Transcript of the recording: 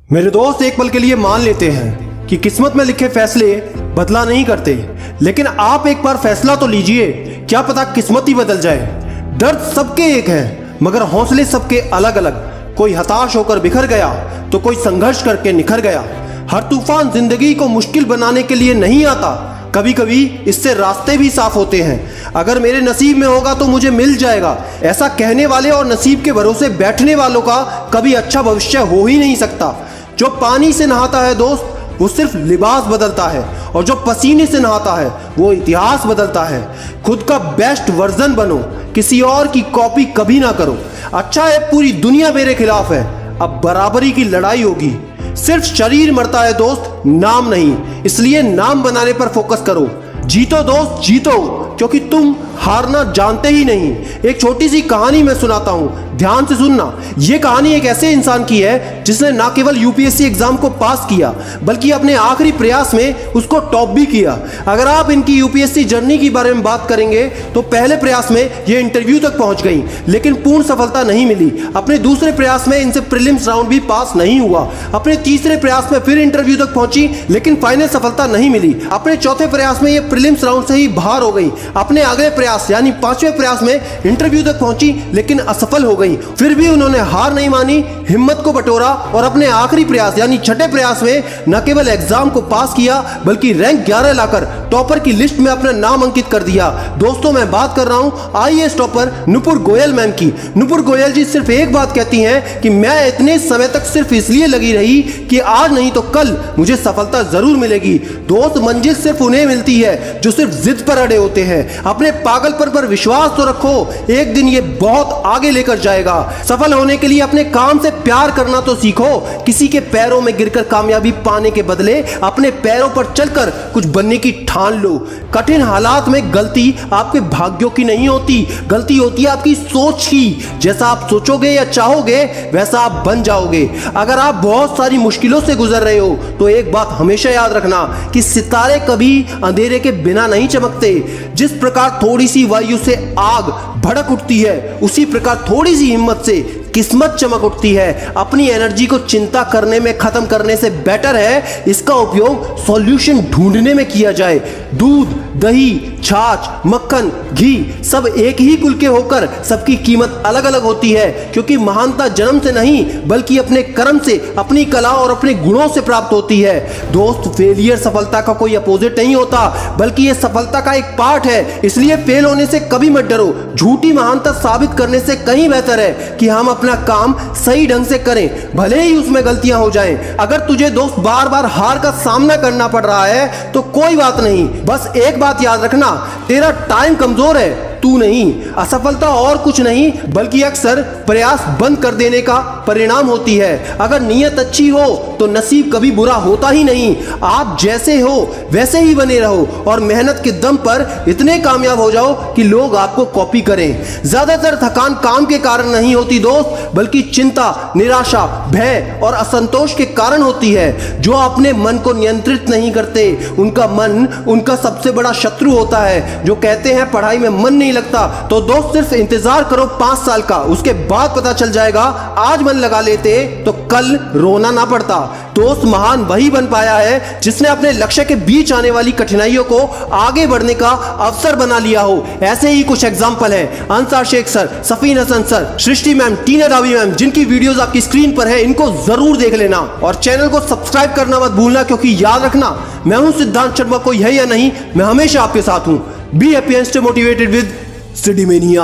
मेरे दोस्त एक पल के लिए मान लेते हैं कि किस्मत में लिखे फैसले बदला नहीं करते, लेकिन आप एक बार फैसला तो लीजिए, क्या पता किस्मत ही बदल जाए। दर्द सबके एक है, मगर हौसले सबके अलग अलग। कोई हताश होकर बिखर गया तो कोई संघर्ष करके निखर गया। हर तूफान जिंदगी को मुश्किल बनाने के लिए नहीं आता, कभी कभी इससे रास्ते भी साफ होते हैं। अगर मेरे नसीब में होगा तो मुझे मिल जाएगा, ऐसा कहने वाले और नसीब के भरोसे बैठने वालों का कभी अच्छा भविष्य हो ही नहीं सकता। जो पानी से नहाता है दोस्त, वो सिर्फ लिबास बदलता है, और जो पसीने से नहाता है वो इतिहास बदलता है। खुद का बेस्ट वर्जन बनो, किसी और की कॉपी कभी ना करो। अच्छा है पूरी दुनिया मेरे खिलाफ है, अब बराबरी की लड़ाई होगी। सिर्फ शरीर मरता है दोस्त, नाम नहीं, इसलिए नाम बनाने पर फोकस करो। जीतो दोस्त जीतो, क्योंकि तुम हारना जानते ही नहीं। एक छोटी सी कहानी मैं सुनाता हूं, ध्यान से सुनना। यह कहानी एक ऐसे इंसान की है जिसने ना केवल यूपीएससी एग्जाम को पास किया, बल्कि अपने आखिरी प्रयास में उसको टॉप भी किया। अगर आप इनकी यूपीएससी जर्नी के बारे में बात करेंगे तो पहले प्रयास में ये इंटरव्यू तक पहुंच गई, लेकिन पूर्ण सफलता नहीं मिली। अपने दूसरे प्रयास में इनसे प्रीलिम्स राउंड भी पास नहीं हुआ। अपने तीसरे प्रयास में फिर इंटरव्यू तक पहुंची, लेकिन फाइनल सफलता नहीं मिली। अपने चौथे प्रयास में ये प्रीलिम्स राउंड से ही बाहर हो गई। अपने अगले प्रयास यानी पांचवें प्रयास में इंटरव्यू तक पहुंची, लेकिन असफल हो गई। फिर भी उन्होंने हार नहीं मानी, हिम्मत को बटोरा और अपने आखिरी प्रयास यानी छठे प्रयास में न केवल एग्जाम को पास किया, बल्कि रैंक 11 लाकर टॉपर की लिस्ट में अपना नाम अंकित कर दिया। दोस्तों, मैं बात कर रहा हूं IAS topper Nupur Goyal ma'am की। नुपुर गोयल जी सिर्फ एक बात कहती हैं कि मैं इतने समय तक सिर्फ इसलिए लगी रही कि आज नहीं तो कल मुझे सफलता जरूर मिलेगी। दोस्त, मंजिल सिर्फ उन्हें मिलती है जो सिर्फ जिद पर अड़े होते हैं। अपने पागलपन पर विश्वास तो रखो, एक दिन ये बहुत आगे लेकर जाएगा। सफल होने के लिए अपने काम से प्यार करना तो सीखो। किसी के पैरों में गिरकर कामयाबी पाने के बदले अपने पैरों पर चलकर कुछ बनने की ठान लो। कठिन हालात में गलती आपके भाग्यों की नहीं होती, गलती होती है आपकी सोच की। जैसा आप सोचोगे या चाहोगे वैसा आप बन जाओगे। अगर आप बहुत सारी मुश्किलों से गुजर रहे हो तो एक बात हमेशा याद रखना कि सितारे कभी अंधेरे के बिना नहीं चमकते। जिस प्रकार थोड़ी सी वायु से आग भड़क उठती है, उसी प्रकार थोड़ी सी हिम्मत से किस्मत चमक उठती है। अपनी एनर्जी को चिंता करने में खत्म करने से बेटर है इसका उपयोग सॉल्यूशन ढूंढने में किया जाए। दूध, दही, छाछ, मक्खन, घी सब एक ही कुल के होकर सबकी कीमत अलग अलग होती है, क्योंकि महानता जन्म से नहीं बल्कि अपने कर्म से, अपनी कला और अपने गुणों से प्राप्त होती है। दोस्त, फेलियर सफलता का कोई अपोजिट नहीं होता, बल्कि यह सफलता का एक पार्ट है। इसलिए फेल होने से कभी मत डरो। झूठी महानता साबित करने से कहीं बेहतर है कि हम अपना काम सही ढंग से करें, भले ही उसमें गलतियां हो जाएं। अगर तुझे दोस्त बार बार हार का सामना करना पड़ रहा है तो कोई बात नहीं, बस एक बात याद रखना, तेरा टाइम कमजोर है, तू नहीं। असफलता और कुछ नहीं बल्कि अक्सर प्रयास बंद कर देने का परिणाम होती है। अगर नीयत अच्छी हो तो नसीब कभी बुरा होता ही नहीं। आप जैसे हो वैसे ही बने रहो और मेहनत के दम पर इतने कामयाब हो जाओ कि लोग आपको कॉपी करें। ज्यादातर थकान काम के कारण नहीं होती दोस्त, बल्कि चिंता, निराशा, भय और असंतोष के कारण होती है। जो अपने मन को नियंत्रित नहीं करते उनका मन उनका सबसे बड़ा शत्रु होता है। जो कहते हैं पढ़ाई में मन नहीं लगता, तो दोस्त सिर्फ इंतजार करो 5 साल का, उसके बाद पता चल जाएगा। आज मन लगा लेते तो कल रोना ना पड़ता। दोस्त, महान वही बन पाया है जिसने अपने लक्ष्य के बीच आने वाली कठिनाइयों को आगे बढ़ने का अवसर बना लिया हो। ऐसे ही कुछ एग्जांपल हैं अंसार शेख सर, सफीन हसन सर, सृष्टि मैम, टीना दावी मैम, जिनकी वीडियोस आपकी स्क्रीन पर है। इनको जरूर देख लेना और चैनल को सब्सक्राइब करना मत भूलना, क्योंकि याद रखना, मैं हूं सिद्धांत शर्मा, कोई है या नहीं, मैं हमेशा आपके साथ हूं। Be happy and stay motivated with सिडीमेनिया।